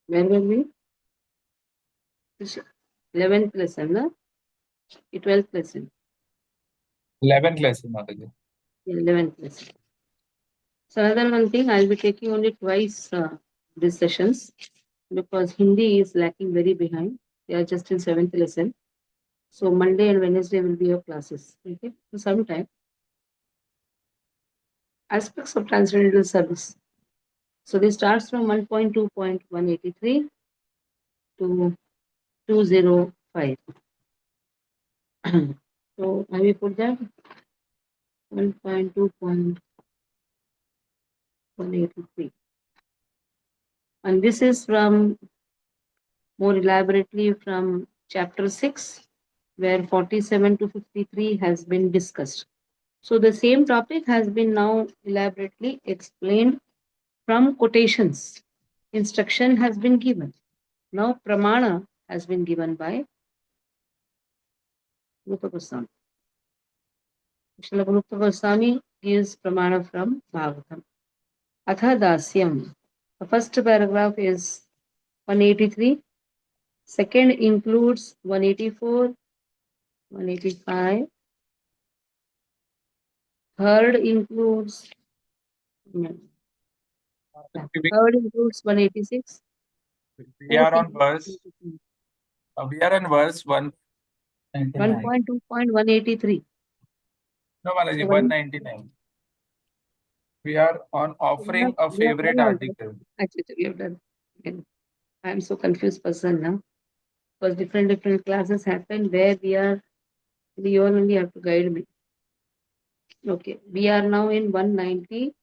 Where were we? 11th lesson, no? 12th lesson. 11th lesson, Mataji. 11th lesson. So another one thing, I'll be taking only twice these sessions because Hindi is lacking very behind. They are just in 7th lesson. So Monday and Wednesday will be your classes. Okay, for some time. Aspects of transcendental service. So this starts from 1.2.183 to 205. So have you put that? 1.2.183. And this is from more elaborately from chapter 6, where 47 to 53 has been discussed. So the same topic has been now elaborately explained from quotations. Instruction has been given. Now pramana has been given by Rupa Goswami. Srila Rupa Goswami gives pramana from Bhagavatam. Atha Dasyam. The first paragraph is 183. Second includes 184, 185. Third includes third includes 186. We are on verse. We are on verse 199. 1.2.183. No, Mataji, So 199. We are on offering a we have favorite done all that. article. Actually, we have done. Again, I am so confused person now because different classes happen where we all only have to guide me. Okay, we are now in 190,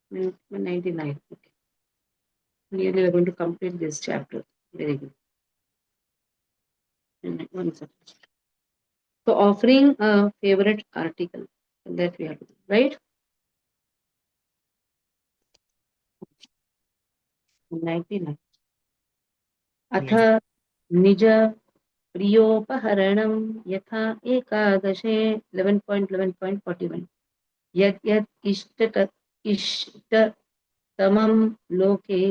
199. Okay, nearly we are going to complete this chapter. Very good. One second. So offering a favorite article that we have to do, right? 99. अथ निज प्रियोपहरणं यथा एकादशे 11.11.41 यत् यत् इष्टतमं लोके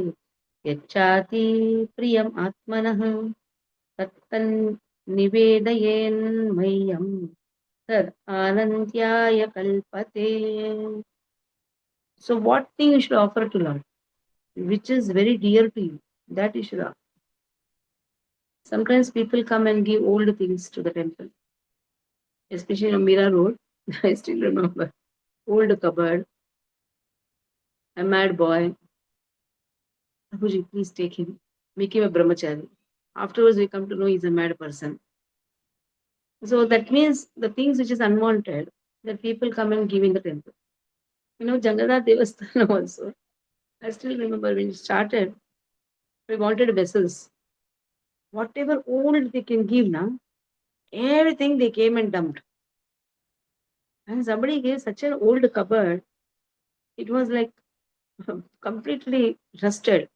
यच्चाति प्रियम् आत्मनः तत्तन्निवेदयेन्मह्यं तद् आनन्द्याय कल्पते. So what thing you should offer to Lord, which is very dear to you, that you should offer. Sometimes people come and give old things to the temple, especially on Mira Road. I still remember old cupboard, a mad boy. Prabhuji, please take him, make him a brahmachari. Afterwards, we come to know he's a mad person. So that means the things which is unwanted, that people come and give in the temple. You know, Jagannatha Devasthana also. I still remember when it started, we wanted vessels. Whatever old they can give now, everything they came and dumped. And somebody gave such an old cupboard, it was like completely rusted.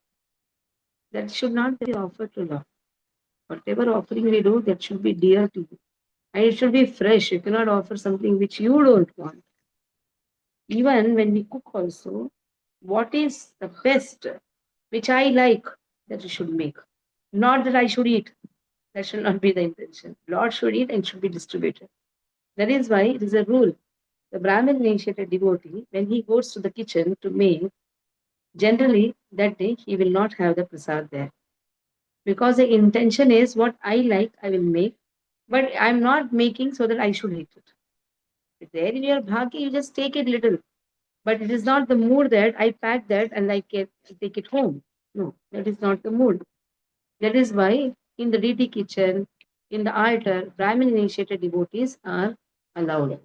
That should not be offered to Lord. Whatever offering we do, that should be dear to you. And it should be fresh. You cannot offer something which you don't want. Even when we cook also, what is the best which I like that you should make? Not that I should eat. That should not be the intention. Lord should eat and should be distributed. That is why it is a rule. The Brahmin initiated devotee, when he goes to the kitchen to make, generally that day he will not have the prasad there. Because the intention is what I like, I will make, but I'm not making so that I should eat it. If there in your bhagi, you just take it little, but it is not the mood that I pack that and take it home. No, that is not the mood. That is why in the deity kitchen, in the altar, Brahmin initiated devotees are allowed.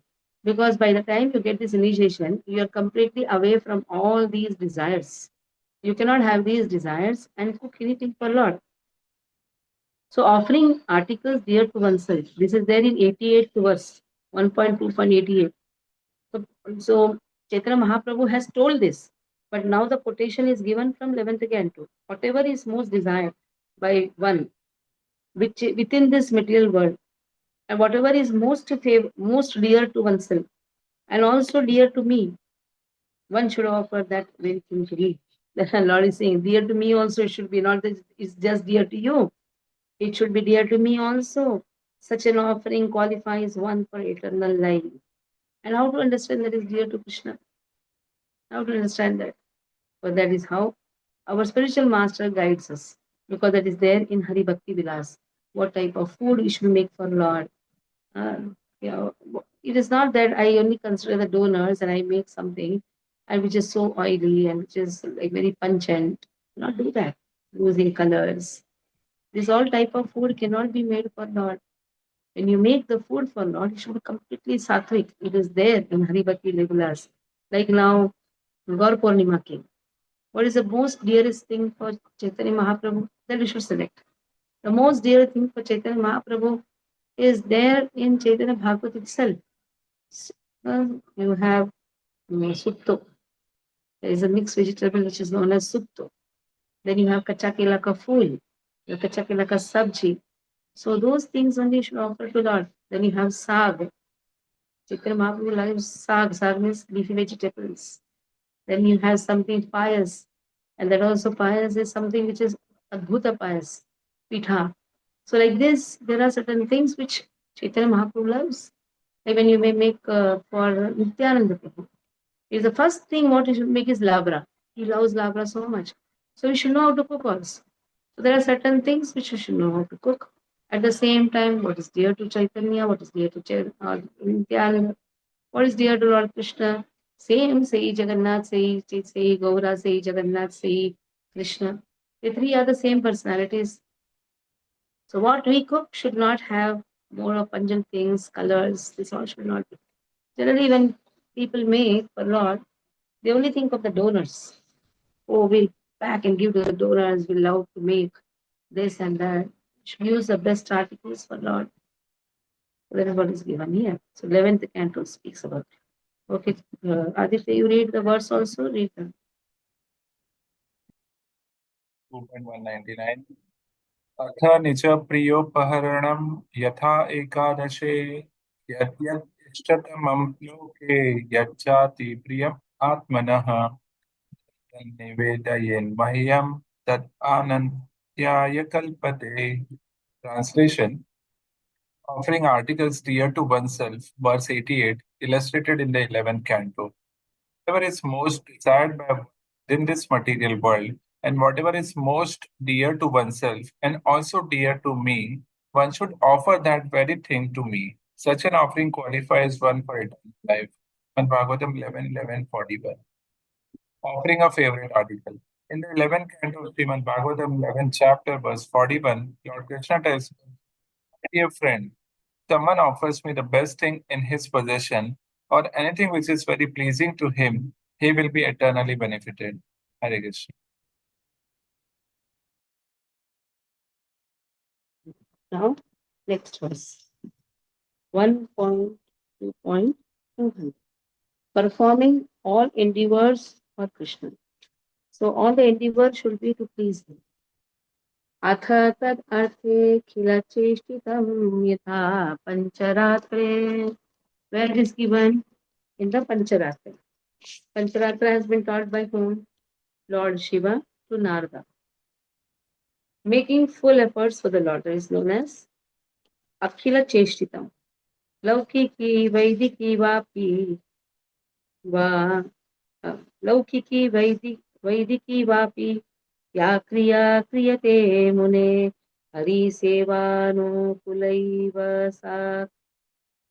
Because by the time you get this initiation, you are completely away from all these desires. You cannot have these desires and cook anything for Lord. So offering articles dear to oneself. This is there in 88th verse, 1.2.88. So Chaitanya Mahaprabhu has told this, but now the quotation is given from 11th canto. Whatever is most desired by one, which within this material world, and whatever is most dear to oneself, and also dear to me, one should offer that very thing to me. The Lord is saying, dear to me also it should be, not that it's just dear to you. It should be dear to me also. Such an offering qualifies one for eternal life. And how to understand that is dear to Krishna? How to understand that? But that is how our spiritual master guides us. Because that is there in Hari Bhakti Vilas. What type of food we should make for Lord. Uh, it is not that I only consider the donors and I make something and which is so oily and which is like very pungent. Not do that. Losing colors. This all type of food cannot be made for Lord. When you make the food for Lord, it should be completely sattvic. It is there in Hari Bhakti Vilas. Like now, Gaur Purnima came. What is the most dearest thing for Chaitanya Mahaprabhu? That we should select. The most dear thing for Chaitanya Mahaprabhu is there in Chaitanya Bhagavat itself. You have sutto. There is a mixed vegetable which is known as sutto. Then you have kachakela ka fool, the kachakela ka sabji. So those things only should offer to Lord. Then you have sag. Chaitanya Mahaprabhu loves sag. Sag means leafy vegetables. Then you have something pious. And that also pious is something which is adbhuta pious. Pitha. So like this, there are certain things which Chaitanya Mahaprabhu loves. Like when you may make for Nityananda Prabhu. Is the first thing what you should make is labra. He loves labra so much. So we should know how to cook also. So there are certain things which we should know how to cook. At the same time, what is dear to Chaitanya, what is dear to Nityananda, what is dear to Lord Krishna. Same, say Jagannath, say Gaura, say Jagannath, say Krishna. The three are the same personalities. So what we cook should not have more of pungent things, colors. This all should not be. Generally, when people make for Lord, they only think of the donors. Oh, we'll pack and give to the donors. We'll love to make this and that. Should use the best articles for Lord. So that is what is given here. So 11th canto speaks about it. Okay, Aditya, you read the verse also? Read them. 2.199 अथ निज प्रियोपहरणं यथा एकादशे यद्यत् इष्टतमं लोके यच्चाति प्रियम् आत्मनः तन्निवेदयेन् मह्यं तत् आनन्त्याय कल्पते. Translation: Offering articles dear to oneself, verse 88, illustrated in the 11th canto. Whatever is most desired by one in this material world, and whatever is most dear to oneself and also dear to me, one should offer that very thing to me. Such an offering qualifies one for eternal life. And Bhagavatam 11:11:41. Offering a favorite article. In the 11th canto of Srimad Bhagavatam 11th chapter, verse 41, Lord Krishna tells, "My dear friend, someone offers me the best thing in his possession or anything which is very pleasing to him, he will be eternally benefited." Hare Krishna. Now, next verse. 1.2.200. Performing all endeavors for Krishna. So all the endeavor should be to please him. अथ तद् अर्थे खिल चेष्टितं यथा pancharatre. Where it is given? In the Pancharatra. Pancharatra has been taught by whom? Lord Shiva to Narada. Making full efforts for the Lord is known as Akhila Cheshtitam. Laukiki, Vaidiki, Vapi, Va, Laukiki, Vaidiki, Vapi, Ya Kriya, Kriyate Mune, Hari Seva no Kulaiva Sa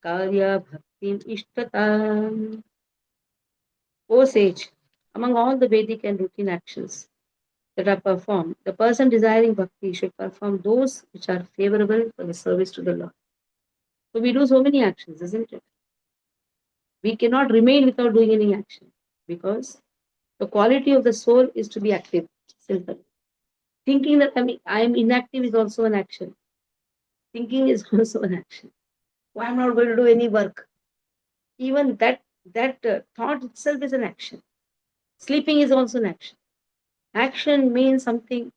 Karya Bhakti Ishtatam. O sage, among all the Vedic and routine actions that are performed, the person desiring bhakti should perform those which are favorable for the service to the Lord. So we do so many actions, isn't it? We cannot remain without doing any action because the quality of the soul is to be active. Simple. Thinking that I am inactive is also an action. Thinking is also an action. Why I'm not going to do any work? Even that thought itself is an action. Sleeping is also an action. Action means something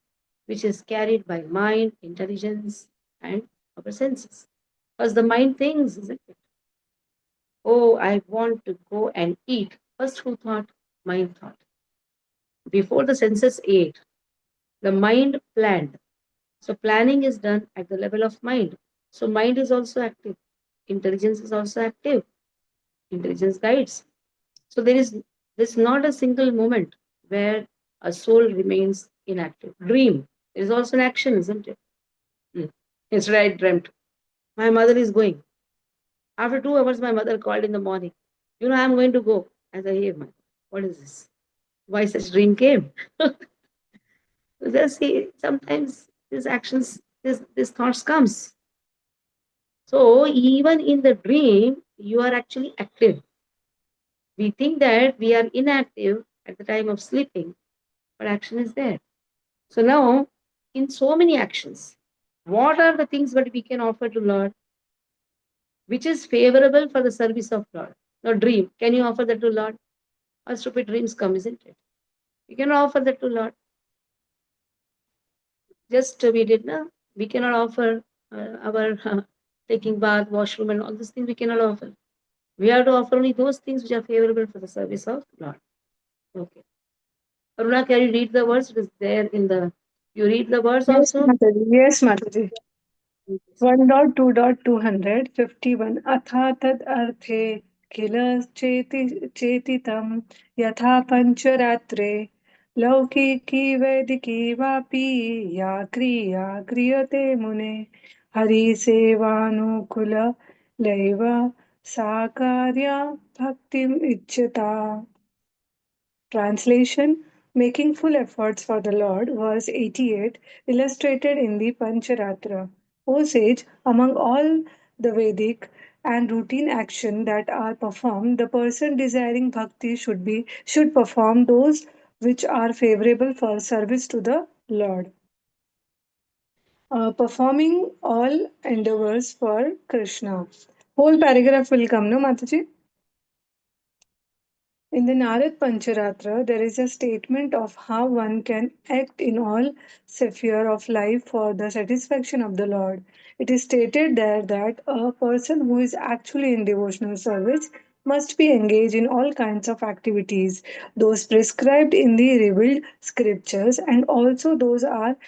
which is carried by mind, intelligence, and our senses. Because the mind thinks, isn't it? Oh, I want to go and eat. First, who thought? Mind thought. Before the census 8, the mind planned. So planning is done at the level of mind. So mind is also active. Intelligence is also active. Intelligence guides. So there's not a single moment where a soul remains inactive. Dream is also an action, isn't it? Mm. Yesterday I dreamt. My mother is going. After 2 hours, my mother called in the morning. I'm going to go. I said, hey, my, what is this? Why such dream came? Just see, sometimes these actions, these thoughts comes. So even in the dream, you are actually active. We think that we are inactive at the time of sleeping, but action is there. So now, in so many actions, what are the things that we can offer to Lord, which is favorable for the service of Lord? Now, dream, can you offer that to Lord? Or stupid dreams come, isn't it? You cannot offer that to Lord. Just we did now. We cannot offer our taking bath, washroom, and all these things. We cannot offer. We have to offer only those things which are favorable for the service of Lord. Okay. Aruna, can you read the words? It is there in the. You read the words Yes, also. Mataji. Yes, Mataji. 1.2.251 अथा तद् अर्थे किल चेतितं यथा पञ्चरात्रे लौकिकी वैदिकी वापि या क्रिया क्रियते मुने हरिसेवानुकूलैव सा कार्या भक्तिम् इच्छता. Translation: Making full efforts for the Lord, verse 88, illustrated in the Pancharatra. O sage, among all the Vedic and routine action that are performed, the person desiring bhakti should perform those which are favorable for service to the Lord. Performing all endeavors for Krishna. Whole paragraph will come, no, Mataji? In the Narad Pancharatra, there is a statement of how one can act in all sphere of life for the satisfaction of the Lord. It is stated there that a person who is actually in devotional service must be engaged in all kinds of activities, those prescribed in the revealed scriptures, and also those are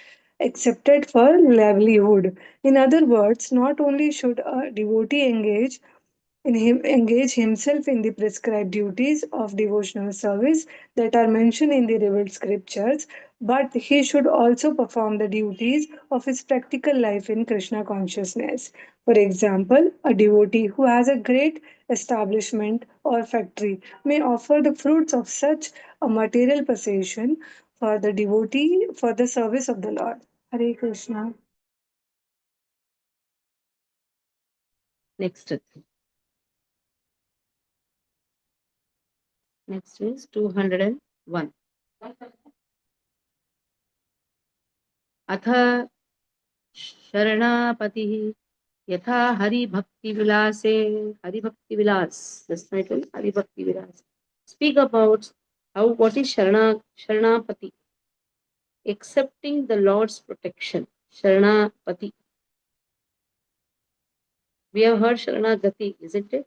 accepted for livelihood. In other words, not only should a devotee engage himself in the prescribed duties of devotional service that are mentioned in the revealed scriptures, but he should also perform the duties of his practical life in Krishna consciousness. For example, a devotee who has a great establishment or factory may offer the fruits of such a material possession for the devotee for the service of the Lord. Hare Krishna. Next. Next is 201. अथ शरणापतिः यथा हरिभक्तिविलासे हरिभक्तिविलास. This title, हरिभक्तिविलास. Speak about how what is Sharanapati. Accepting the Lord's protection. Sharanapati. We have heard Sharanagati, isn't it?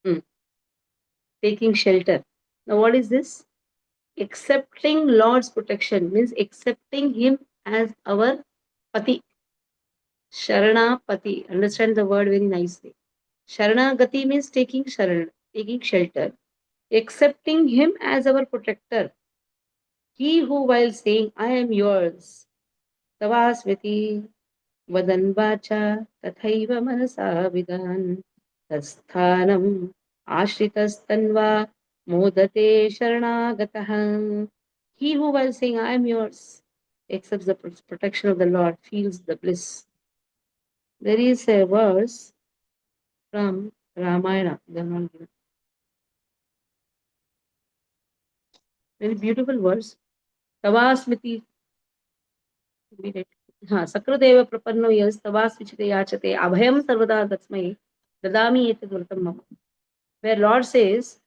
Hmm. Taking shelter. Now what is this? Accepting Lord's protection means accepting Him as our Pati. Sharanapati. Understand the word very nicely. Sharanagati means taking shelter. Accepting Him as our protector. He who, while saying, I am yours, Tavasmiti, Vadan Vacha, Tathaiva Manasa Vidan, Tasthanam, Ashritas Modate Sharanagataha. He who, while saying, I am yours, accepts the protection of the Lord, feels the bliss. There is a verse from Ramayana. Very beautiful verse. Tavasmiti. Read it. सकृदेव प्रपन्नो यस्तवास्विचिते याचते abhayam sarvada datsmai dadami etadvrtam mama. Where Lord says,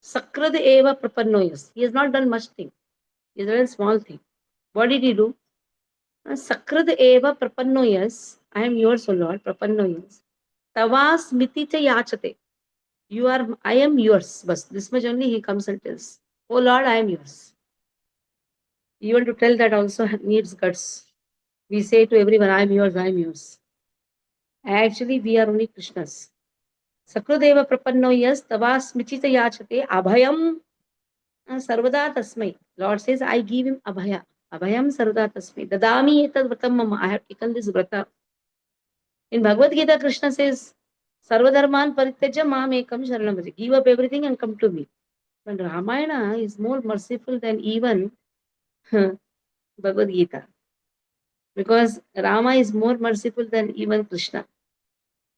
Sakrad eva prapannoyas. He has not done much thing. He has done a small thing. What did he do? Sakrad eva prapannoyas. I am yours, O Lord, prapannoyas. Tavasmiti cha yachate. I am yours. But this much only he comes and tells. Oh Lord, I am yours. Even to tell that also needs guts. We say to everyone, I am yours, I am yours. Actually, we are only Krishna's. Sakrudeva prapanno yas tavasmichita yachate abhayam sarvada tasmai. Lord says, I give him abhaya. Abhayam sarvada tasmai. Dadami etad vratam mama. I have taken this vrata. In Bhagavad Gita, Krishna says, Sarvadharman parityaja mam ekam sharanam bhaja. Give up everything and come to me. But Ramayana is more merciful than even Bhagavad Gita. Because Rama is more merciful than even Krishna.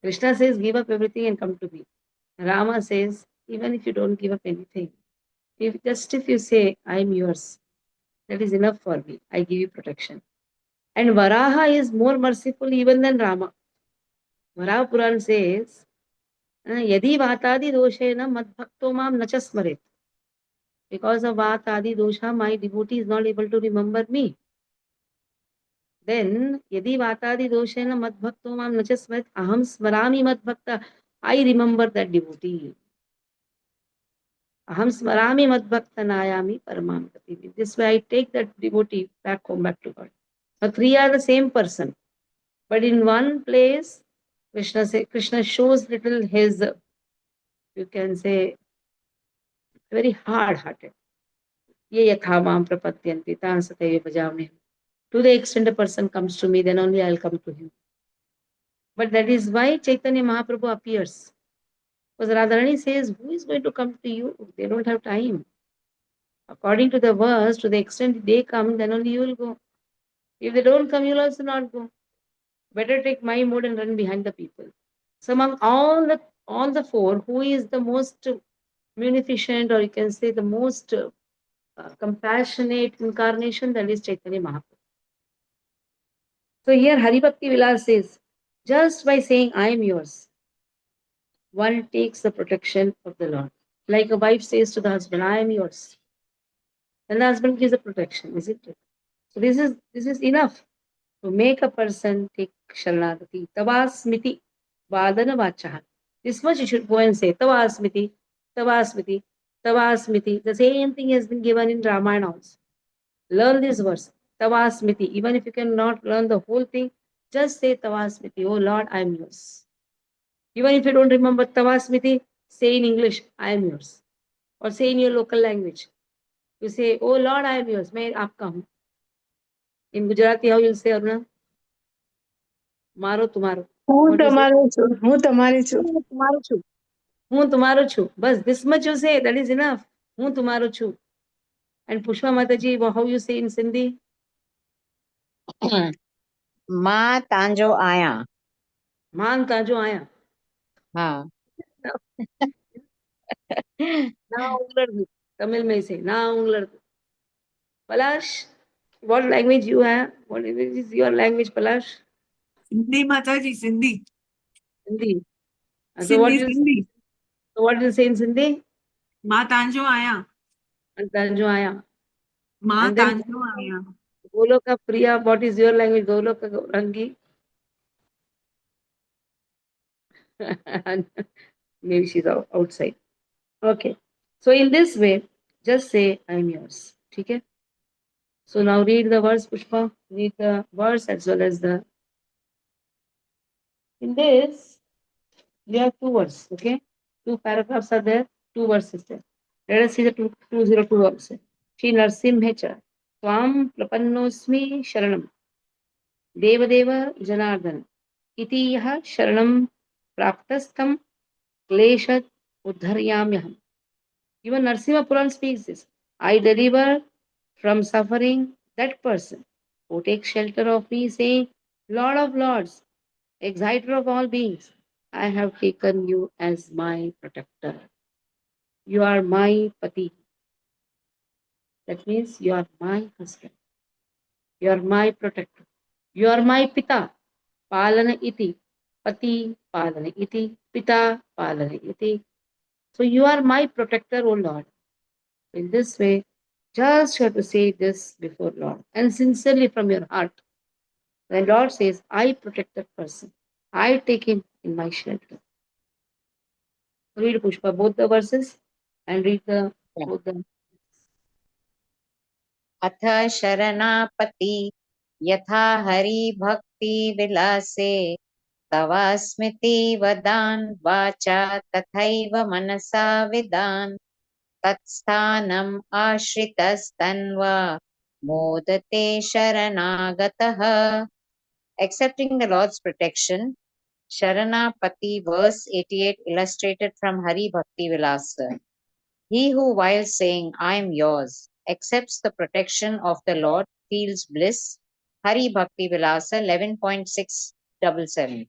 Krishna says, give up everything and come to me. Rama says, even if you don't give up anything, if you say, I am yours, that is enough for me. I give you protection. And Varaha is more merciful even than Rama. Varaha Puran says, Yadi Vatadi Doshena Madbhakto Mam Nacha Smaret. Because of Vatadi Dosha, my devotee is not able to remember me. Then, Yadi Vatadi Doshena Madbhakto Mam Nacha Smaret, Aham Smarami Madbhakta. I remember that devotee. Aham Smarami Madbhakta Nayami Paramam Gati. This way I take that devotee back home, back to God. Now, three are the same person. But in one place, Krishna shows little his, you can say, very hard-hearted. Ye yatha mam prapatyanti tan sataiva bhajavami. To the extent a person comes to me, then only I'll come to him. But that is why Chaitanya Mahaprabhu appears. Because Radharani says, who is going to come to you? They don't have time. According to the verse, to the extent they come, then only you will go. If they don't come, you'll also not go. Better take my mode and run behind the people. So among all the four, who is the most munificent, or you can say the most compassionate incarnation, that is Chaitanya Mahaprabhu. So here Hari Bhakti Vilas says, just by saying I am yours, one takes the protection of the Lord. Like a wife says to the husband, I am yours. Then the husband gives the protection, isn't it? So this is enough to make a person take Sharanagati. Tavasmiti Vadana Vachaha. This much you should go and say, Tavasmiti, Tavasmiti, Tavasmiti. The same thing has been given in Ramayana also. Learn this verse, Tavasmiti. Even if you cannot learn the whole thing, just say Tavasmiti. Oh Lord, I am yours. Even if you don't remember Tavasmiti, say in English, I am yours. Or say in your local language. You say, oh Lord, I am yours. मैं आपका हूँ. In Gujarati, how you'll say, Aruna? मारो तुम्हारो. હું What do you say? તમારો છું, હું તમારી છું. હું તમારો છું. હું તમારો છું. Bas, this much you say, that is enough. હું તમારો છું. And Pushpa Mataji, how you say in Sindhi? मां तांजो आहियां. मान ताजो आया. हा. Na unglardu. Tamil may say, na unglardu. Palash, what language you have? What is your language, Palash? Sindhi Mataji, Sindhi. Hindi. So Sindhi, Sindhi. what you say in Sindhi? मां तांजो आहियां. Tajo aya. मां And then तांजो आहियां. Goloka Priya, what is your language? Goloka Rangi. Maybe she's outside. Okay. So in this way, just say, I'm yours. Okay? So now read the verse, Pushpa. Read the verse as well as the. In this, we have two words. Okay? Two paragraphs are there, two verses there. Let us see the 202 verse. Shri Narsimhecha. Tvam prapannosmi sharanam. Devadeva Janardana. Iti yaha sharanam praptastam kleshat uddharyamyaham. Even Narsimha Puran speaks this. I deliver from suffering that person who takes shelter of me, saying, Lord of Lords, exciter of all beings, I have taken you as my protector. You are my pati. That means you are my husband. You are my protector. You are my pita. Palana iti. Pati palana iti. Pita palana iti. So you are my protector, O Lord. In this way, just you have to say this before Lord and sincerely from your heart. When Lord says, I protect that person, I take him in my shelter. Read Pushpa, both the verses and read the Yeah. both the. अथ शरणापति यथा हरिभक्तिविलासे तवास्मिति वदान् वाचा तथैव मनसा विदान् तत्स्थानम् आश्रितस्तन्वा मोदते शरणागतः. Accepting the Lord's protection, Sharanapati verse 88 illustrated from Hari Bhakti Vilasa. He who, while saying, I am yours, accepts the protection of the Lord, feels bliss. Hari Bhakti Vilasa 11.677.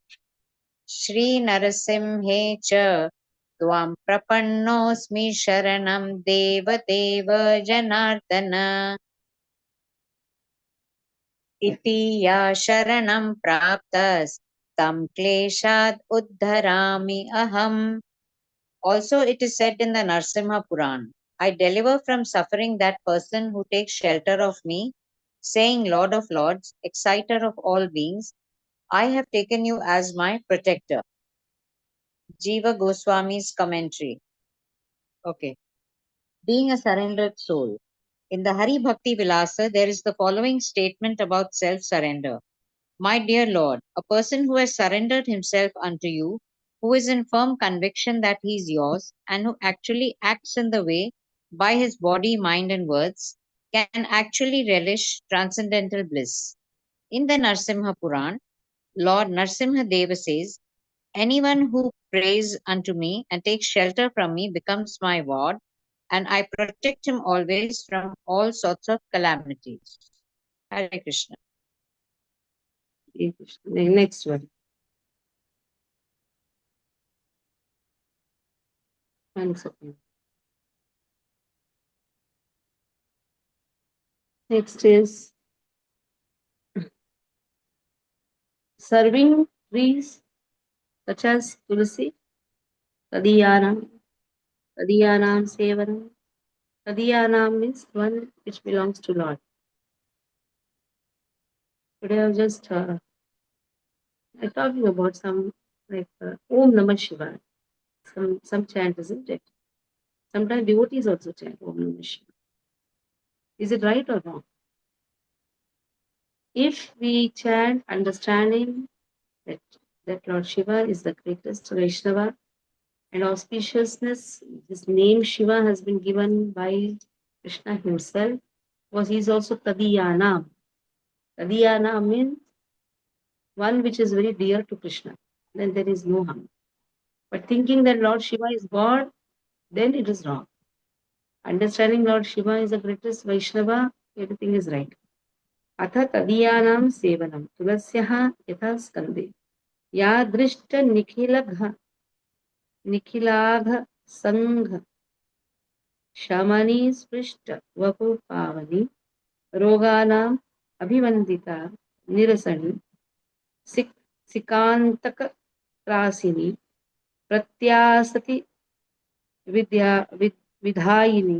Shri Narasimhe cha Tvam prapannosmi sharanam deva deva janardana iti ya sharanam praptas tam kleshad uddharami aham. Also, it is said in the Narsimha Puran, I deliver from suffering that person who takes shelter of me, saying, Lord of Lords, exciter of all beings, I have taken you as my protector. Jiva Goswami's commentary. Okay. Being a surrendered soul. In the Hari Bhakti Vilasa, there is the following statement about self surrender. My dear Lord, a person who has surrendered himself unto you, who is in firm conviction that he is yours, and who actually acts in the way by his body, mind, and words, can actually relish transcendental bliss. In the Narsimha Puran, Lord Narsimha Deva says, anyone who prays unto me and takes shelter from me becomes my ward, and I protect him always from all sorts of calamities. Hare Krishna. Next one. One second. Next is serving trees such as Tulsi, Tadiyanam, Tadiyanam Sevanam. Tadiyanam means one which belongs to Lord. Today I'm just talking about some like Om Namah Shivaya. Some chant, isn't it? Sometimes devotees also chant Om Namah Shivaya. Is it right or wrong? If we chant understanding that Lord Shiva is the greatest Vaishnava and auspiciousness, this name Shiva has been given by Krishna himself, because he is also Tadiyanam. Tadiyanam means one which is very dear to Krishna. Then there is no harm. But thinking that Lord Shiva is God, then it is wrong. Understanding Lord Shiva is the greatest Vaishnava, everything is right. Atha tadiyanam sevanam tulasyaha yatha skande yadrishta nikhilagha sangha shamani sprisht vapu pavani roganam abhivandita nirasani sikantaka prasini pratyasati विधायिनी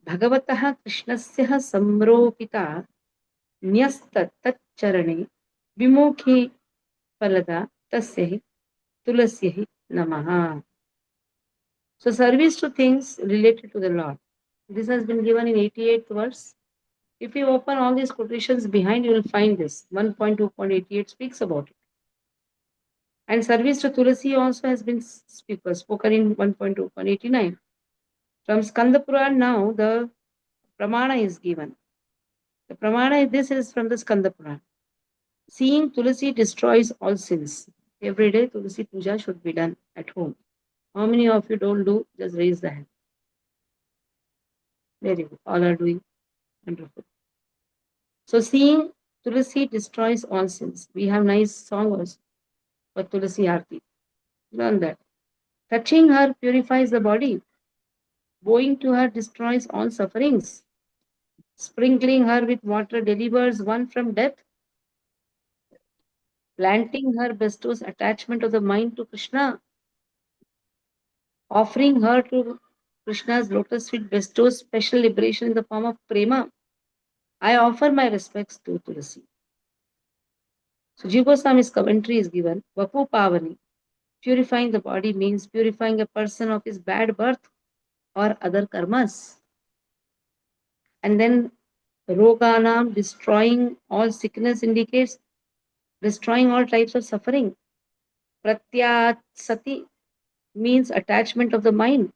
भगवतः कृष्णस्य संरोपिता न्यस्तच्चरणे विमुखी फलदा तस्य तुलसी नमः. So service to things related to the Lord. This has been given in 88th verse. If you open all these quotations behind, you will find this. 1.2.88 speaks about it. And service to Tulasi also has been spoken in 1.2.89. From Skanda Puran now, the Pramana is given. The Pramana is from the Skanda Puran. Seeing Tulasi destroys all sins. Every day Tulasi Puja should be done at home. How many of you don't do? Just raise the hand. Very good. All are doing. Wonderful. So seeing Tulasi destroys all sins. We have nice songs for Tulasi Aarti. Learn that. Touching her purifies the body. Bowing to her destroys all sufferings. Sprinkling her with water delivers one from death. Planting her bestows attachment of the mind to Krishna. Offering her to Krishna's lotus feet bestows special liberation in the form of prema. I offer my respects to Tulasi. So Jiva Goswami's commentary is given, Vapu Pavani. Purifying the body means purifying a person of his bad birth or other karmas. And then Roganam, destroying all sickness, indicates destroying all types of suffering. Pratyatsati means attachment of the mind.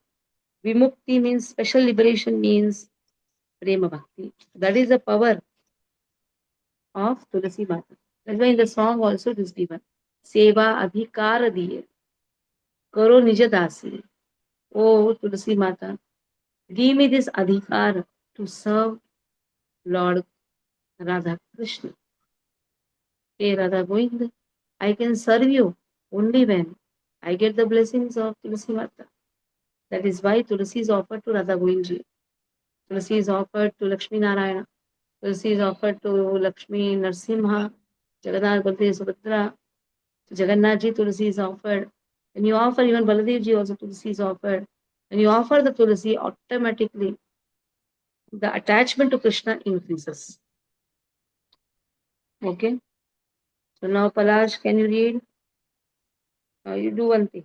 Vimukti means special liberation, means prema bhakti. That is the power of Tulasi Mata. That's why in the song also it is given. Seva adhikara diye. Karo nija dasi. Oh Tulasi Mata, give me this adhikar to serve Lord Radha Krishna. Hey Radha Govinda, I can serve you only when I get the blessings of Tulasi Mata. That is why Tulasi is offered to Radha Govinda. Tulasi is offered to Lakshmi Narayana. Tulasi is offered to Lakshmi Narsimha, Jagannath Baladev Subhadra. To Jagannath ji, Tulasi is offered. When you offer even Baladev ji also Tulasi is offered. When you offer the Tulasi, automatically the attachment to Krishna increases. Okay. So now Palash, can you read? You do one thing.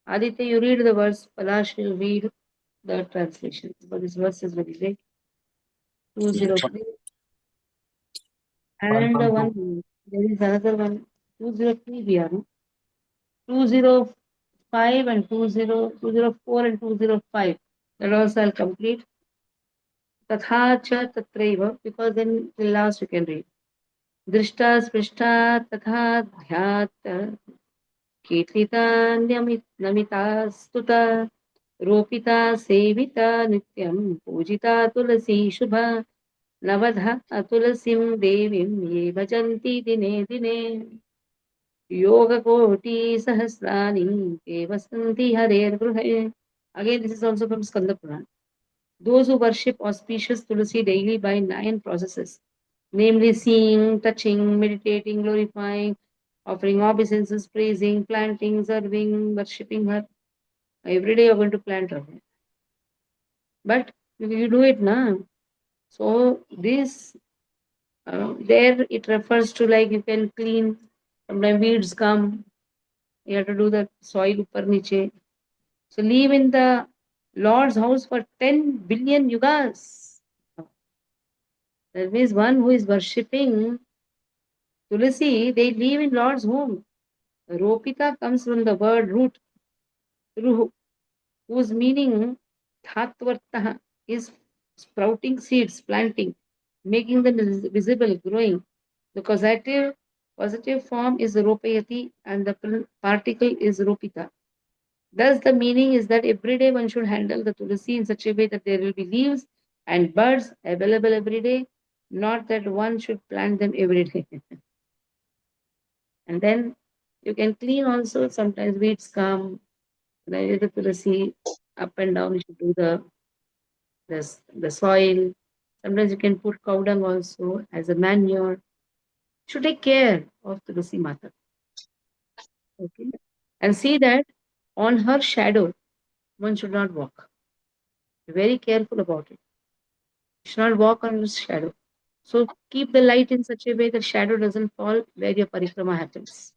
Aditya, you read the verse. Palash will read the translation. But this verse is very great. 203. And 1.2. one, there is another one. 203 we are. No? 205 and 204 and 205. That also I'll complete. Tatha cha tatraiva, because then the last you can read. Drishta sprishta tatha dhyat कीर्तिता Namita स्तुता रोपिता सेविता नित्यं पूजिता तुलसी शुभा नवधा तुलसीं देवीं ये भजन्ति दिने दिने योगकोटि सहस्राणि ते वसन्ति हरेर्गृहे. Again, this is also from Skanda Puran. Those who worship auspicious Tulasi daily by 9 processes, namely seeing, touching, meditating, glorifying, offering obeisances, praising, planting, serving, worshipping her. Every day you're going to plant her. But you do it now. So this there it refers to like you can clean. Sometimes weeds come. You have to do the soil upar niche. So live in the Lord's house for 10 billion yugas. That means one who is worshipping Tulasi, they live in Lord's home. Ropita comes from the word root, ruh, whose meaning dhatvartaha is sprouting seeds, planting, making them visible, growing. The positive form is ropayati and the particle is ropita. Thus, the meaning is that every day one should handle the tulasi in such a way that there will be leaves and buds available every day, not that one should plant them every day. And then you can clean also. Sometimes weeds come. Then the tulasi up and down. You should do the soil. Sometimes you can put cow dung also as a manure. You should take care of tulasi mata. Okay, and see that on her shadow one should not walk. Be very careful about it. You should not walk on his shadow. So keep the light in such a way that shadow doesn't fall where your parikrama happens.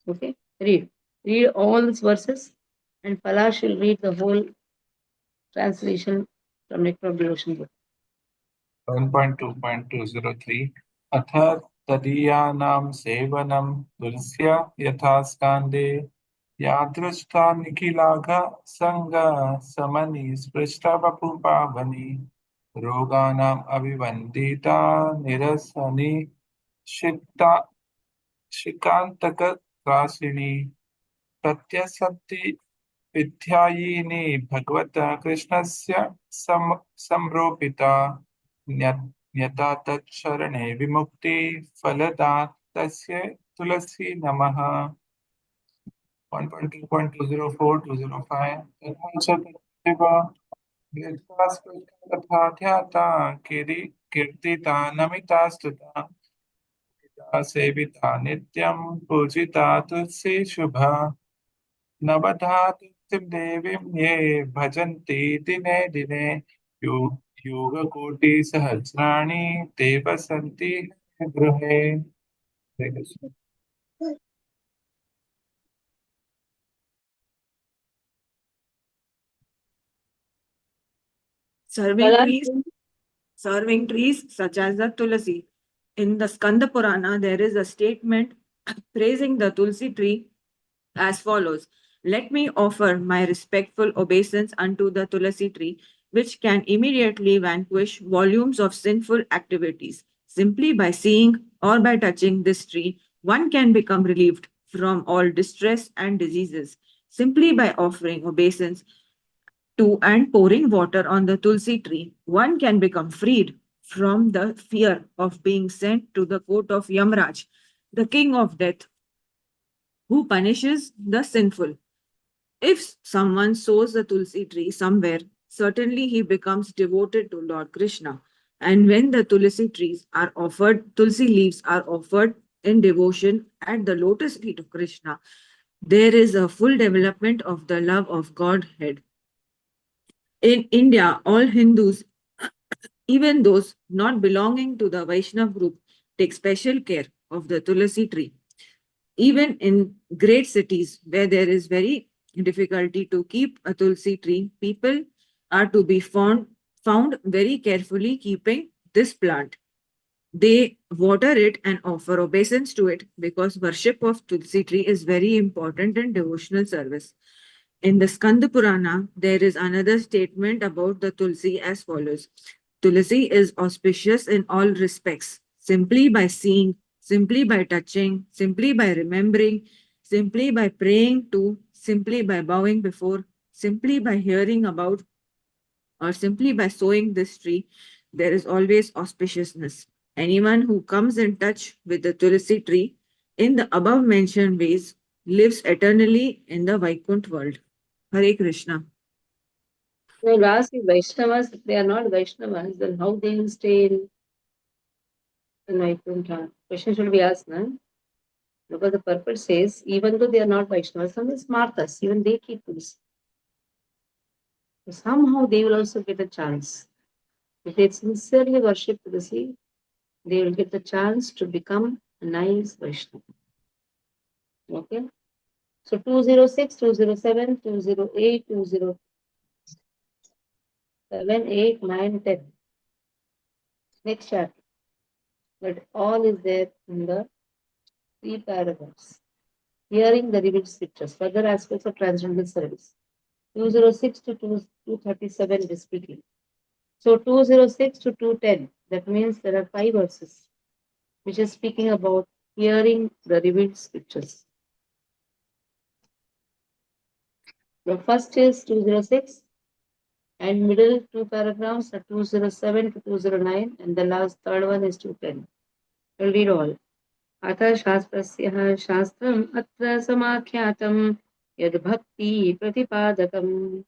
Okay, read. Read all these verses and Palash will read the whole translation from Nectar of Devotion book. 1.2.203 अथ तदीयानां सेवनं तुलस्या यथा स्कान्दे यादृष्टा निखिलाघ सङ्ग समनि स्पृष्टा वपुपावनि रोगाणाम् अभिवन्दिता निरसनि शिक्ता शिकान्तकत्रासिणी प्रत्यसन्ति विद्यायिनी भगवता कृष्णस्य संरोपिता न्यता तत्शरणे विमुक्ति फलदा तस्य तुलसी नमः 1.2.204-205 तथा च तथैव गीतास्पृष्टा तथा ध्याता कीर्तिता नमिता स्तुता सेविता नित्यं पूजिता तुलसी शुभा नवधा तुलसीं देवीं ये भजन्ति दिने दिने योगकोटिसहस्राणि ते वसन्ति गृहे. Hare Krishna. Serving Kalan trees, serving trees such as the Tulasi. In the Skanda Purana, there is a statement praising the Tulsi tree as follows: Let me offer my respectful obeisance unto the Tulasi tree, which can immediately vanquish volumes of sinful activities. Simply by seeing or by touching this tree, one can become relieved from all distress and diseases. Simply by offering obeisance to and pouring water on the Tulsi tree, one can become freed from the fear of being sent to the court of Yamraj, the king of death, who punishes the sinful. If someone sows a tulsi tree somewhere, certainly he becomes devoted to Lord Krishna. And when the tulsi leaves are offered in devotion at the lotus feet of Krishna, there is a full development of the love of Godhead. In India, all Hindus, even those not belonging to the Vaishnav group, take special care of the tulsi tree. Even in great cities where there is very difficulty to keep a tulsi tree, people are to be found very carefully keeping this plant. They water it and offer obeisance to it because worship of tulsi tree is very important in devotional service. In the Skanda Purana, there is another statement about the Tulsi as follows: Tulsi is auspicious in all respects, simply by seeing, simply by touching, simply by remembering, simply by praying to, simply by bowing before, simply by hearing about, or simply by sowing this tree, there is always auspiciousness. Anyone who comes in touch with the Tulsi tree in the above mentioned ways lives eternally in the Vaikunt world. Hare Krishna. Now, last is Vaishnavas. If they are not Vaishnavas, then how they will stay in Vaikuntha? Question should be asked, no? Because the purport says, even though they are not Vaishnavas, some are Smartas, even they keep this. So somehow they will also get a chance. If they sincerely worship Tulsi, they will get the chance to become a nice Vaishnava. Okay? So 206, 207, 208, 207, 8, 9, 10. Next chapter. But all is there in the 3 paragraphs. Hearing the revealed scriptures, further aspects of transcendental service. 206 to 237 is speaking. So 206 to 210, that means there are 5 verses which is speaking about hearing the revealed scriptures. The first is 206 and middle 2 paragraphs are 207 to 209 and the last third one is 210. We'll read all. अथ शास्त्रस्य शास्त्रम् अत्र समाख्यातं यद् भक्ति प्रतिपादकम्.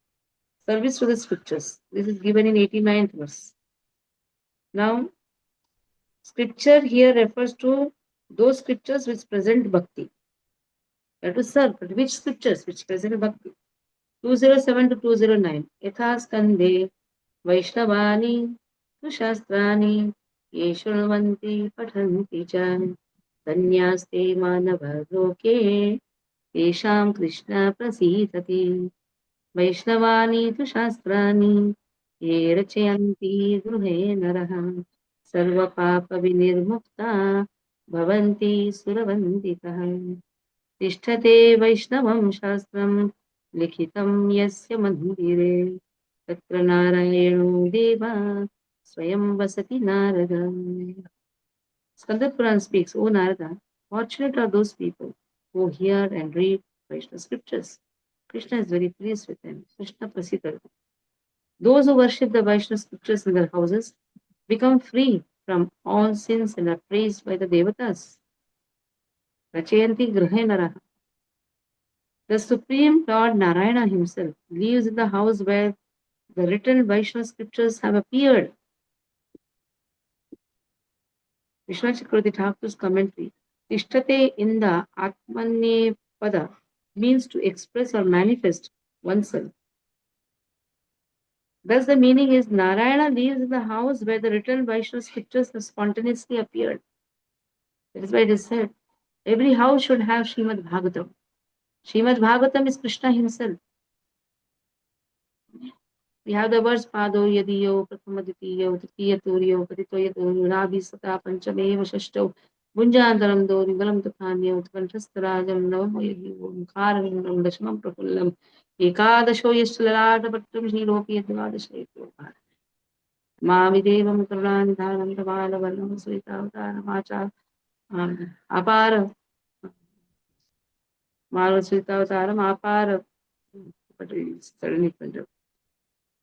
Service to the scriptures. This is given in 89th verse. Now, scripture here refers to those scriptures which present bhakti. That is, sir, but which scriptures which present bhakti? 207 to 209. Yatha skandhe Vaishnavani Shastrani ye shruvanti pathanti cha धन्यास्ते मानवलोके तेषां कृष्ण प्रसीदति वैष्णवानि तु शास्त्राणि ये रचयन्ति गृहे नरः सर्वपापविनिर्मुक्ता भवन्ति सुरवन्दितः तिष्ठते वैष्णवं शास्त्रं लिखितं यस्य मन्दिरे तत्र नारायणो देवा स्वयं वसति Narad. Skanda Puran speaks, O Narada, fortunate are those people who hear and read Vaishnava scriptures. Krishna is very pleased with them. Krishna Prasidhar. Those who worship the Vaishnava scriptures in their houses become free from all sins and are praised by the Devatas. Rachayanti Grahe Naraha. The Supreme Lord Narayana himself lives in the house where the written Vaishnava scriptures have appeared. Vishnu Chakravarti Thakur's commentary. Tishtate in the Atmanye Pada means to express or manifest oneself. Thus, the meaning is Narayana lives in the house where the written Vaishnava scriptures have spontaneously appeared. That is why it is said, every house should have Srimad Bhagavatam. Srimad Bhagavatam is Krishna himself. We have the words Pado Yadiyo, Prathama Titiya Turiyo, Patito Yaduryo, Rabi Sata, Panchameva Shashto, Bunjandaram Dori, Valam Tukanyo, Kantrastarajam, Navamo Yadiyo, Karam, Dashmam Prafullam, Ekadasho Yashalada, Patram Shilopi, Advadashayo. Mamidevam Karunanidhanam Tavala Varnam Suitavataram Acha Apara Mala Suitavataram Apara. But it's suddenly Punjab.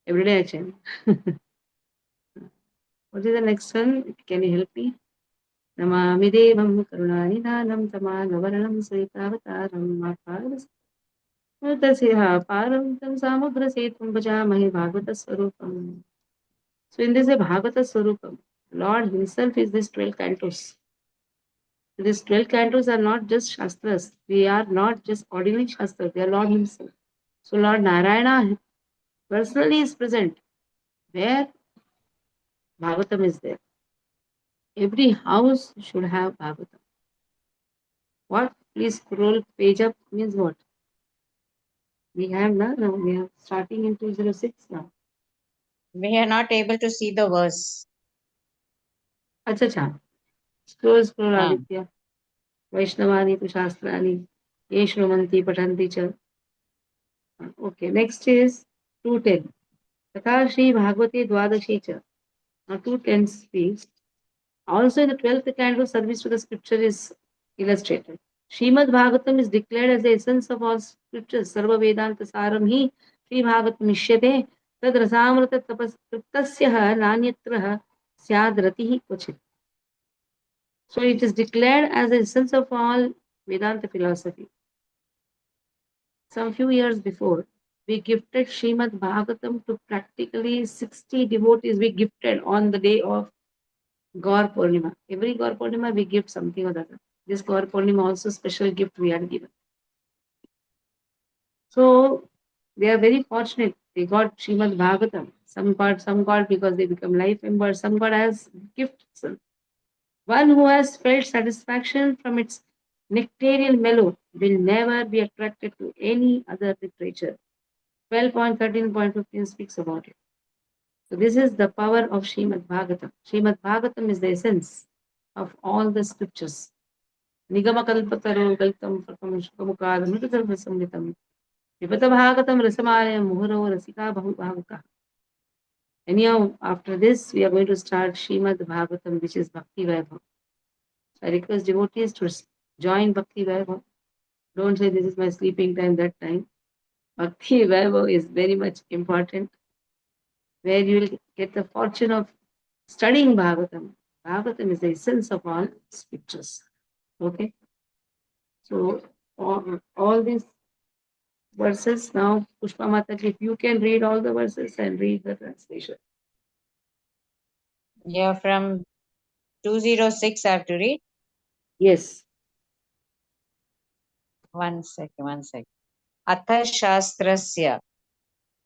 Every day I chant. What is the next one? Can you help me? Namami Devam Karunanidhanam Tamala Suitavataram Apara. Tasya Param Tam Samudra Setum Bhajamahi Bhagavata Swarupam. So in this Bhagavata Swarupam, Lord Himself is this 12 cantos. These 12 cantos are not just Shastras. They are not just ordinary Shastras. They are Lord Himself. So Lord Narayana personally is present where Bhagavatam is there. Every house should have Bhagavatam. What? Please scroll page up means what? We have now, we are starting in 206 now. We are not able to see the verse. Acha cha. Scroll Ah. Aditya. Vaishnavani tu Shastrani. Ye Shrumanti Patanti cha. Okay, next is 210. Tatha Shri Bhagavate Dwadashi cha. Now 210 speaks. Also in the 12th canto, service to the scripture is illustrated. Srimad Bhagavatam is declared as the essence of all scriptures. Sarva Vedanta Saram hi Sri Bhagavatam Mishyate Tad Rasamrita Tapas Triptasya Nanyatra Syad Ratihi Kvachit. So it is declared as the essence of all Vedanta philosophy. Some few years before, we gifted Srimad Bhagavatam to practically 60 devotees. We gifted on the day of Gaur Purnima. Every Gaur Purnima we give something or other. This Gaur Purnima also special gift we had given. So they are very fortunate. They got Srimad Bhagavatam. Some got because they become life members. Some got as gifts. One who has felt satisfaction from its nectarian mellow will never be attracted to any other literature. 12.13.15 speaks about it. So this is the power of Srimad Bhagavatam. Srimad Bhagavatam is the essence of all the scriptures. Nigama kalpataro galtam pratam shukamukad mritasarva samritam. Vipata bhagatam rasamayam muhuro rasika bahu bhavuka. Anyhow, after this, we are going to start Srimad Bhagavatam, which is Bhakti Vaibhav. So I request devotees to join Bhakti Vaibhav. Don't say this is my sleeping time, that time. Bhakti Vaibhav is very much important, where you will get the fortune of studying Bhagavatam. Bhagavatam is the essence of all scriptures. Okay? So, all these verses now, Pushpa Mata, if you can read all the verses and read the translation. Yeah, from 206 I have to read. Yes. One second. अथ शास्त्रस्य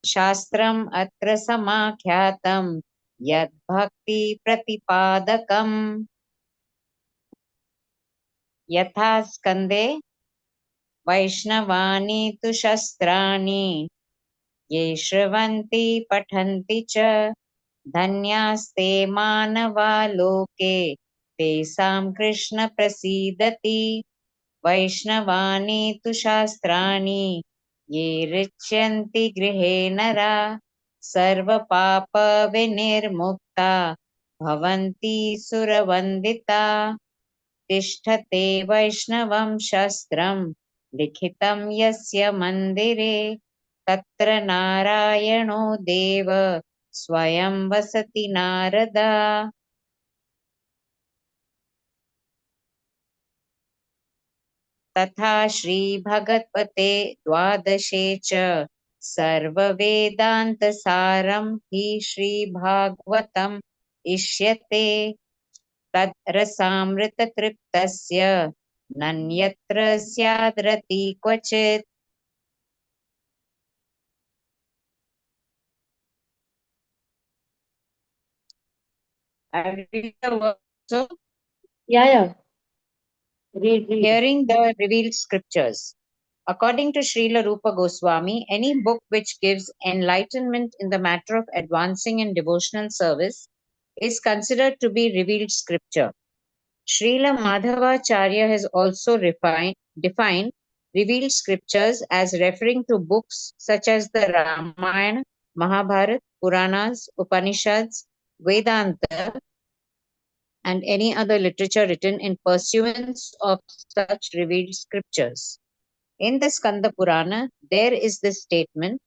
शास्त्रम् अत्र समाख्यातं यद्भक्ति प्रतिपादकम् यथा स्कन्दे वैष्णवानि तु शस्त्राणि ये श्रवन्ति पठन्ति च धन्यास्ते मानवा लोके तेषां कृष्ण प्रसीदति वैष्णवानि तु शास्त्राणि ये ऋच्यन्ति गृहे नरा सर्वपापविनिर्मुक्ता भवन्ति सुरवन्दिता तिष्ठते वैष्णवं शास्त्रं लिखितं यस्य मन्दिरे तत्र नारायणो देव स्वयं वसति नारदा तथा श्रीभगवते द्वादशे च सर्ववेदान्तसारं हि श्रीभागवतम् इष्यते तद्रसामृततृप्तस्य नन्यत्र स्याद्रति क्वचित् I read the verse. So, Yeah. Read. hearing the revealed scriptures. According to Srila Rupa Goswami, any book which gives enlightenment in the matter of advancing in devotional service is considered to be revealed scripture. Srila Madhavacharya has also defined revealed scriptures as referring to books such as the Ramayana, Mahabharata, Puranas, Upanishads, Vedanta, and any other literature written in pursuance of such revealed scriptures. In the Skanda Purana, there is this statement: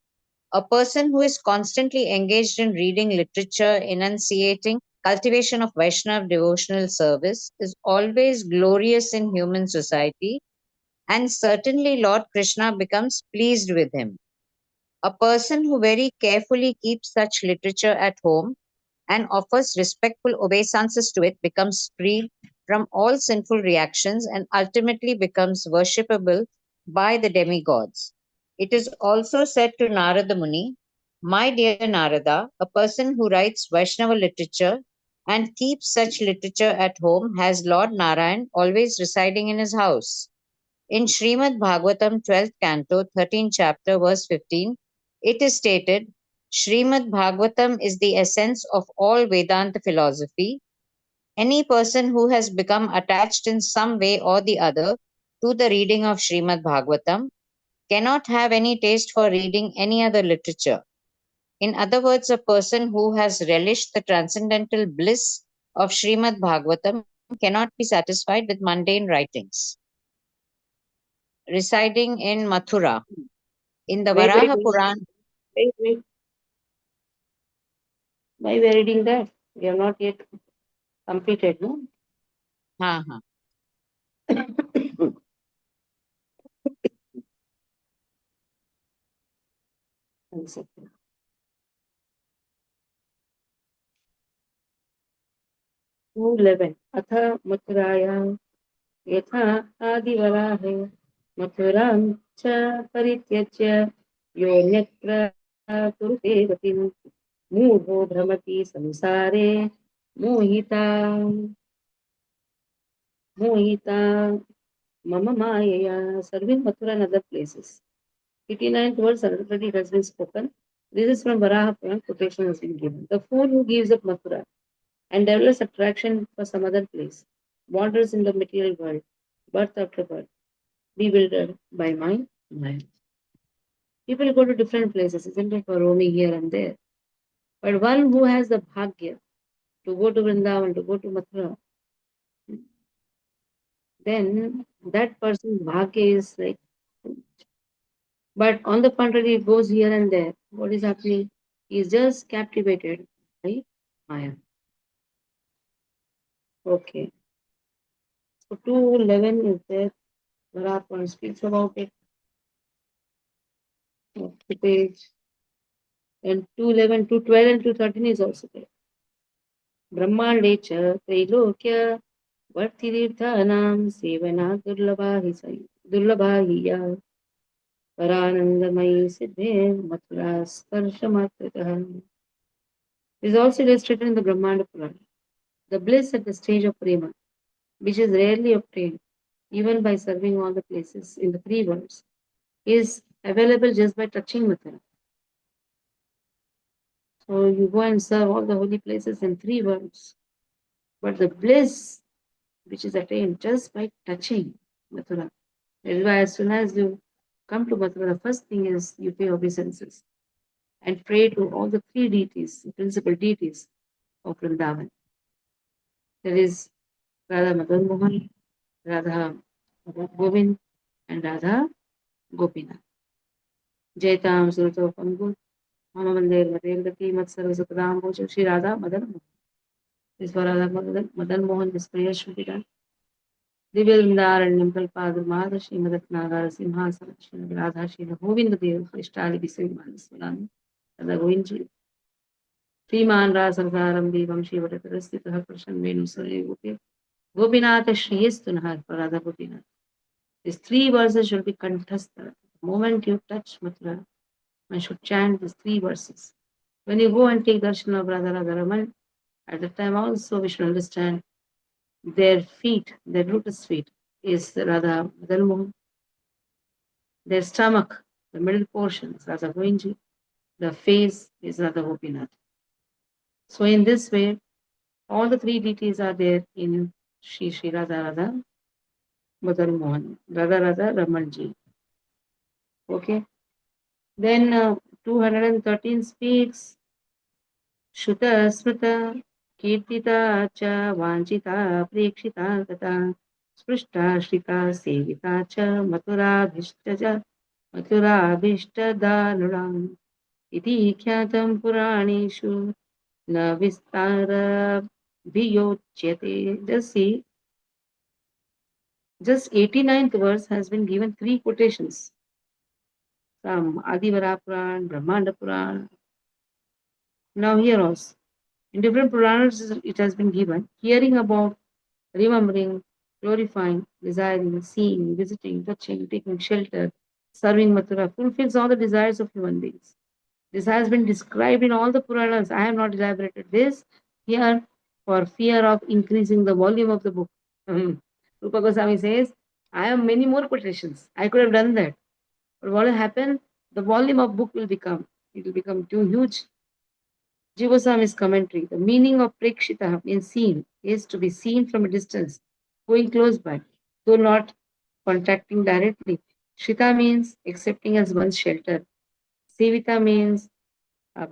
a person who is constantly engaged in reading literature, enunciating, cultivation of Vaishnava devotional service is always glorious in human society, and certainly Lord Krishna becomes pleased with him. A person who very carefully keeps such literature at home and offers respectful obeisances to it becomes freed from all sinful reactions and ultimately becomes worshipable by the demigods. It is also said to Narada Muni, my dear Narada, a person who writes Vaishnava literature and keeps such literature at home has Lord Narayan always residing in his house. In Srimad Bhagavatam 12th canto, 13th chapter, verse 15, it is stated, Srimad Bhagavatam is the essence of all Vedanta philosophy. Any person who has become attached in some way or the other to the reading of Srimad Bhagavatam cannot have any taste for reading any other literature. In other words, a person who has relished the transcendental bliss of Srimad Bhagavatam cannot be satisfied with mundane writings. Residing in Mathura, in the Wait, wait, Varaha wait, Purana. wait. Why we are reading that? We have not yet completed, no? Uh-huh. One second. 2:11 अथ मथुरायां यथा आदिवराहे मथुरां च परित्यज्य योऽन्यत्र कुरुते गतिं मूढो भ्रमति संसारे मोहिता मम मायया. Serving Mathura and other places. 89th verse already has been spoken. This is from Varaha Puran, quotation has been given. The fool who gives up Mathura and develops attraction for some other place, wanders in the material world, birth after birth, bewildered by my mind. People go to different places, isn't it, for roaming here and there. But one who has the bhagya to go to Vrindavan, to go to Mathura, then that person's bhagya is like. But on the contrary, it goes here and there. What is happening? He is just captivated by Maya. Okay. So 2:11 is there. Varapan speaks about it. Okay, page. And 2:11, 2:12 and 2:13 is also there. Brahmande cha Trailokya Vartirirthanam Sevana Durlabhahiya Paranandamayi Siddhe Mathura Sparshamatritah. Is also illustrated in the Brahmanda Purana. The bliss at the stage of prema, which is rarely obtained, even by serving all the places in the three worlds, is available just by touching Mathura. So you go and serve all the holy places in three worlds. But the bliss which is attained just by touching Mathura. That is why as soon as you come to Mathura, the first thing is you pay obeisances and pray to all the three deities, the principal deities of Vrindavan. That is Radha Madan Mohan, Radha Govind, and Radha Gopinath. Jaitam Suruto Pangu, Mama Mandir Matir Matsar Sukadam Bojo, Shri Radha Madan Mohan. This for Radha Madan Mohan, this prayer should be done. Divya वृंदारण्यम कल्पादुर्माद श्रीमदत्नागार सिंहासन श्रीमद राधा श्री गोविंद देव इष्टालि विसर्जमान स्मरामि तदा गोविंद जी श्रीमान रासरसारम देवम श्रीवटतरस्थितः कृष्ण वेणु सरेगोपे Gopinath श्रीयस्तुनः for Radha Gopinath. These three verses should be contasth. The moment you touch Mathura, one should chant these three verses. When you go and take darshan of Radha Raman, at the time also we should understand their feet, their lotus feet, is Radha Madan Mohan. Their stomach, the middle portion, is Radha Goenji. The face is Radha Gopinath. So in this way, all the three deities are there in Shri Radha Radha Madan Mohan, Radha Radha Ramanji. Okay. Then 213 speaks Shuta Smrita Kirtita Cha Vanchita Prekshita Gata Sprushta Shrita Sevita Cha Mathura Bhishtaja Mathura Bhishtada Iti Khyatam Puranishu Na Vistara Bhiyochyate. Just see, just 89th verse has been given three quotations from Adivara Puran, Brahmanda Puran. Now here also. In different Puranas it has been given. Hearing about, remembering, glorifying, desiring, seeing, visiting, touching, taking shelter, serving Mathura fulfills all the desires of human beings. This has been described in all the Puranas. I have not elaborated this here for fear of increasing the volume of the book. Rupa Goswami says, I have many more quotations. I could have done that. But what will happen? The volume of book will become, it will become too huge. Jiva Goswami's commentary. The meaning of prekshita means seen, is to be seen from a distance, going close by, though not contacting directly. Shita means accepting as one's shelter. Sevita means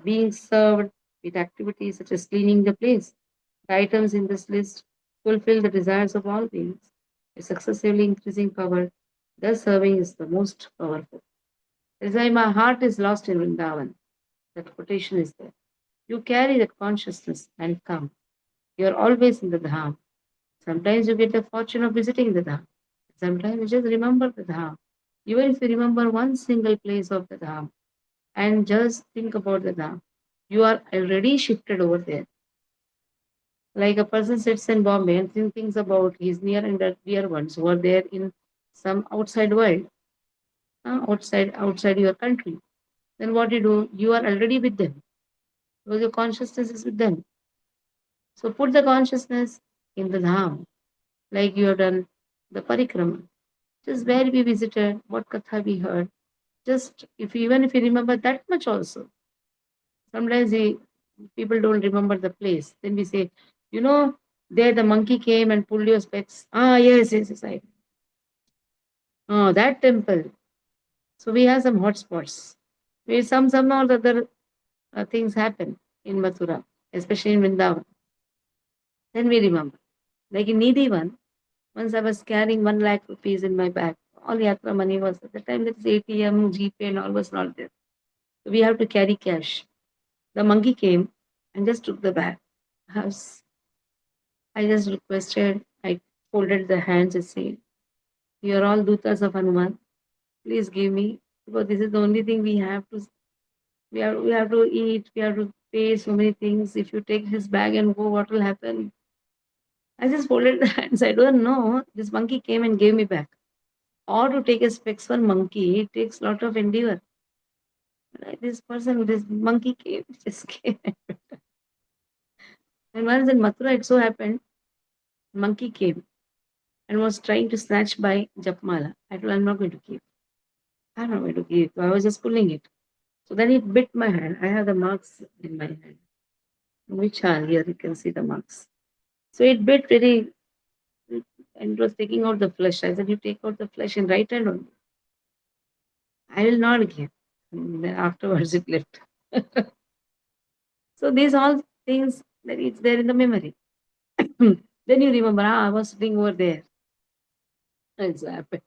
being served with activities such as cleaning the place. The items in this list fulfill the desires of all beings. A successively increasing power, thus serving is the most powerful. That is why my heart is lost in Vrindavan. That quotation is there. You carry that consciousness and come. You are always in the Dham. Sometimes you get the fortune of visiting the Dham. Sometimes you just remember the Dham. Even if you remember one single place of the Dham and just think about the Dham, you are already shifted over there. Like a person sits in Bombay and thinks about his near and dear ones who are there in some outside world, outside your country. Then what you do? You are already with them because your consciousness is with them. So put the consciousness in the Dham, like you have done the Parikrama. Just where we visited, what katha we heard. Just even if you remember that much also. Sometimes people don't remember the place. Then we say, you know, there the monkey came and pulled your specs. Ah, yes, yes, yes. Oh, that temple. So we have some hotspots where some or the other things happen in Mathura, especially in Vrindavan. Then we remember. Like in Nidhi once I was carrying 1 lakh rupees in my bag. All yatra money was at the time there is ATM, GPay and all was not there. So we have to carry cash. The monkey came and just took the bag. I just requested, I folded the hands and said, you are all dutas of Hanuman. Please give me, because this is the only thing we have to we have to eat, we have to pay so many things. If you take this bag and go, what will happen? I just folded the hands. I don't know. This monkey came and gave me back. Or to take a specs for monkey, it takes a lot of endeavor. Like this person, this monkey came, just came. And once in Mathura, it so happened, monkey came and was trying to snatch by Japmala. I told, I'm not going to give. I'm not going to give. So I was just pulling it. So then it bit my hand. I have the marks in my hand. Which hand? Here you can see the marks. So it bit very, and it was taking out the flesh. I said, you take out the flesh in right hand only. I will not give. And then afterwards it left. So these all things that it's there in the memory. Then you remember, I was sitting over there. It's happened.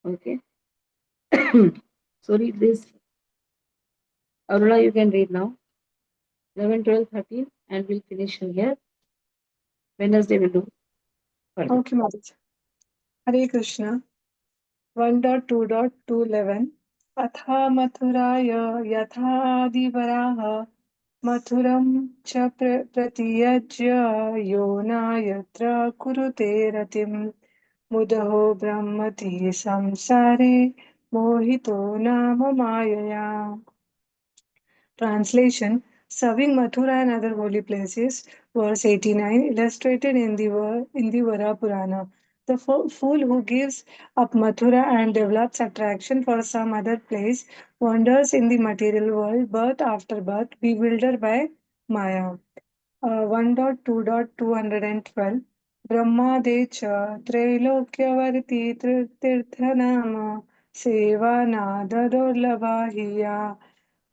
Okay. So read this. Arula, you can read now. 11, 12, 13, and we'll finish here. Wednesday we'll do further. Okay, Mataji. Hare Krishna. 1.2.211 अथा मथुराय यथादिवराः मथुरं च प्रतीयज्य यो न यत्र कुरुते रतिं मुदहो ब्रह्मति संसारे mojito नाम मायया. Translation: Serving Mathura and other holy places, verse 89, illustrated in the Vara Purana. The fool who gives up Mathura and develops attraction for some other place wanders in the material world, birth after birth, bewildered by Maya. 1.2.212 Brahmade cha Trailokyavarti Tirthanama Sevana Dadurlabhahiya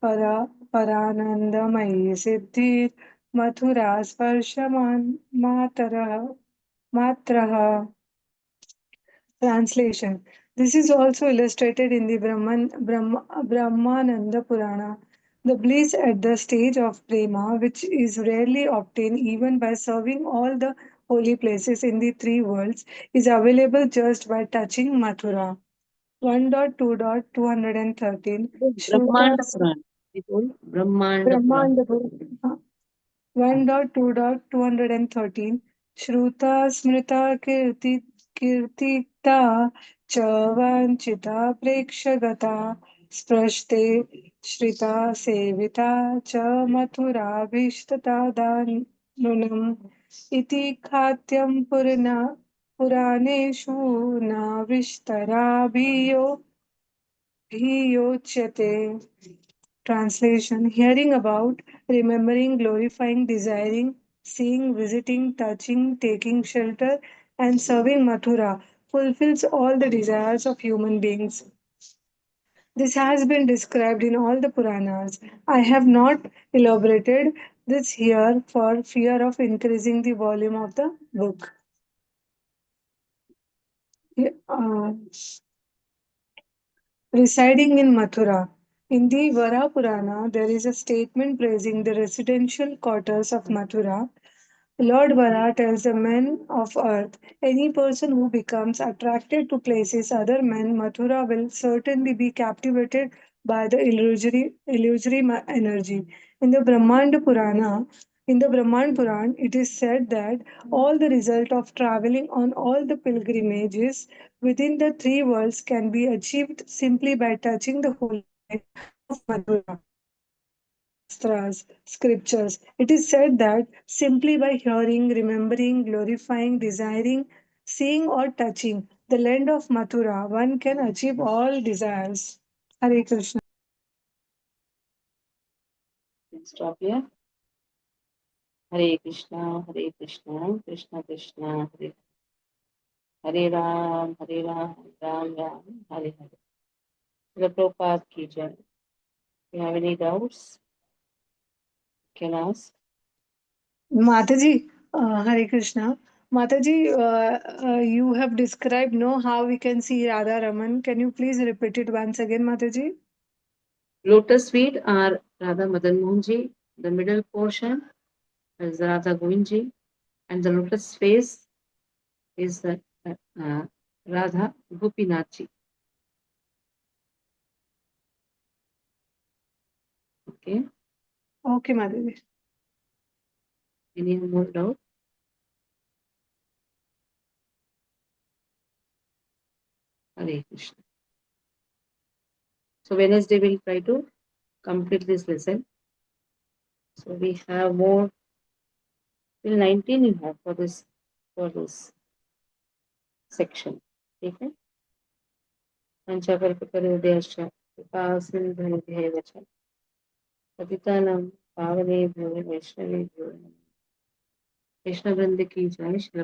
Paranandamayi Siddhir Mathura Sparshaman Matraha. Translation. This is also illustrated in the Brahmananda Purana. The bliss at the stage of prema, which is rarely obtained even by serving all the holy places in the three worlds, is available just by touching Mathura. 1.2.213 Brahmanda Shrutas Puran. We told Brahmanda Puran. Brahmanda Purana. 1.2.213 Shruta Smrita Kirtita च वाञ्छिता प्रेक्षगता स्पृष्टे श्रिता सेविता च मथुराभीष्टदानुनम् इति खाद्यं पुराणेषु न विस्तराभियोच्यते. Translation. Hearing about, remembering, glorifying, desiring, seeing, visiting, touching, taking shelter, and serving Mathura fulfills all the desires of human beings. This has been described in all the Puranas. I have not elaborated this here for fear of increasing the volume of the book. Uh, Residing in Mathura. In the Vara Purana, there is a statement praising the residential quarters of Mathura. Lord Vara tells the men of earth, any person who becomes attracted to places other men, Mathura will certainly be captivated by the illusory energy. In the Brahmanda Purana, in the Brahman Puran, it is said that all the result of traveling on all the pilgrimages within the three worlds can be achieved simply by touching the holy site of Mathura. In the Shastras, scriptures, it is said that simply by hearing, remembering, glorifying, desiring, seeing, or touching the land of Mathura, one can achieve all desires. Hare Krishna. Let's stop here. Hare Krishna, Hare Krishna, Krishna Krishna, Hare Hare Ram, Hare Ram, Ram Ram, Hare Hare. The Prabhupada ki jai. If you have any doubts, you can ask. Mataji, Hare Krishna. Mataji, you have described no how we can see Radha Raman. Can you please repeat it once again, Mataji? Lotus feet are Radha Madan Mohanji. The middle portion is Radha Govinji. And the lotus face is Radha Gopinathji. Okay. Okay, Mataji. Any more doubt? Hare Krishna. So Wednesday we'll try to complete this lesson. So we have more till 19 you have for this section. Okay. पंचकल्पतरुभ्यश्च कृपासिन्धुभ्येव च पतितानां पावनेभ्यो वैष्णवेभ्यो नमः। कृष्ण वृंद की जय। श्री